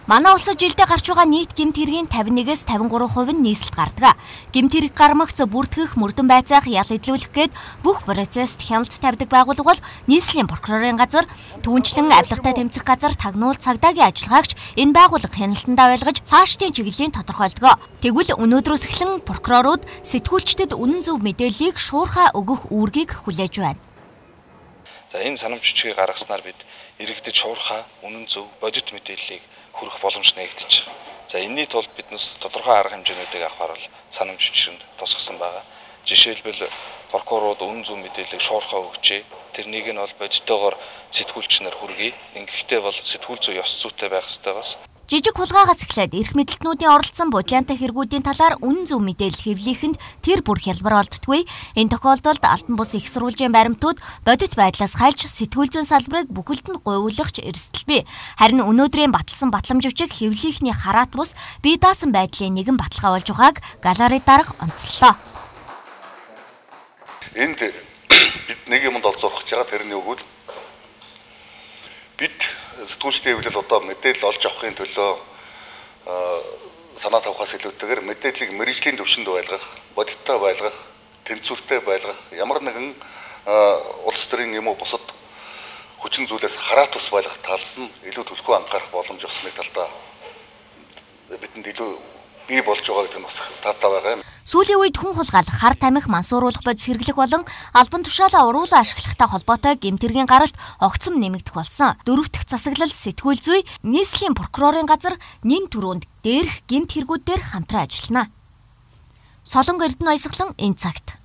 Манай улсад жилдээ гарч байгаа нийт гэмт хэргийн 51-ээс 53% нь нийслэлд гардаг. Гэмт хэрэг гармагц бүртгэх, мөрдөн байцаах, ял идлүүлэх гээд бүх процесст хяналт тавьдаг байгууллага бол нийслэлийн прокурорын газар, түүнчлэн авилгатай тэмцэх газар, тагнуул цагдаагийн ажиллагаач энэ байгууллага хяналтандаа ойлгож цаашдын чиглэлийн тодорхойлдог. Тэгвэл өнөөдрөөс эхлэн прокурорууд сэтгүүлчдэд үнэн зөв мэдээллийг шуурхай өгөх үүргийг хүлээж байна. За энэ санамж бичгийг гаргаснаар бид иргэдэд шуурхай, үнэн зөв, бодит мэдээллийг хүрэх боломж нэгдэж байгаа. За энэний тулд биднес тодорхой арга хэмжээнүүдийг авахар санамж бичгэнд тусгасан байгаа. Жишээлбэл прокурорууд үнэн зөв мэдээллийг шуурхай өгчээ. Тэрнийг нь бол бодитоогоор сэтгүүлч нар хүргэе. Ингэхдээ бол сэтгүүл зүй ёс зүйтэй байх ёстой бас. Жижиг хулгайгаас эхлээд эрх мэдэлтнүүдийн оролцсон бодлиантай хэрэгүүдийн талаар үнэн зөв мэдээлэл хэвлэхэнд тэр бүр хялбар олддгүй. Энэ тохиолдолд Алтан бус их сурвалжийн баримтууд бодит байдлаас хальж сэтгүүл зүйн салбарыг бүхэлд нь гуйвуулгч эрсдэлбэ. Харин өнөөдрийн баталсан батламж өчиг хэвлийнхний хараат бус бие даасан байдлын нэгэн баталгаа болж байгааг галерей дарга онцлолоо. Энд бид нэг юмд олзуурах гэж байгаа тэрний өгвөл бид сэтгүүлчдийн хэвлэл одоо мэдээлэл олж авахын төлөө санаа тавихаас илүүтэйгээр мэдээллийг мэргэжлийн түвшинд байлгах, бодиттой байлгах, тэнцвэртэй байлгах, ямар нэгэн улс төрийн юм уу бусад хүчин зүйлээс хараат ус байлгах талд нь илүү төлхөө анхаарах боломж олсныг талдаа бидэнд илүү бий болж байгаа гэдэг нь бас таатай байгаа юм. Сүүлийн үед хүн хулгайлах, хар тамхи, мансууруулах бодис хэрэглэх болон албан тушаалаа уруулан ашиглахтай холбоотой гэмт хэргийн гаралт огцом нэмэгдэх болсон. Дөрөв дэх засаглал сэтгүүл зүй нийслэлийн прокурорын газар нэн түрүүнд дээрх гэмт хэрэгүүд дээр хамтран ажиллана. Солонго Эрдэнэ баясгалан энэ цагт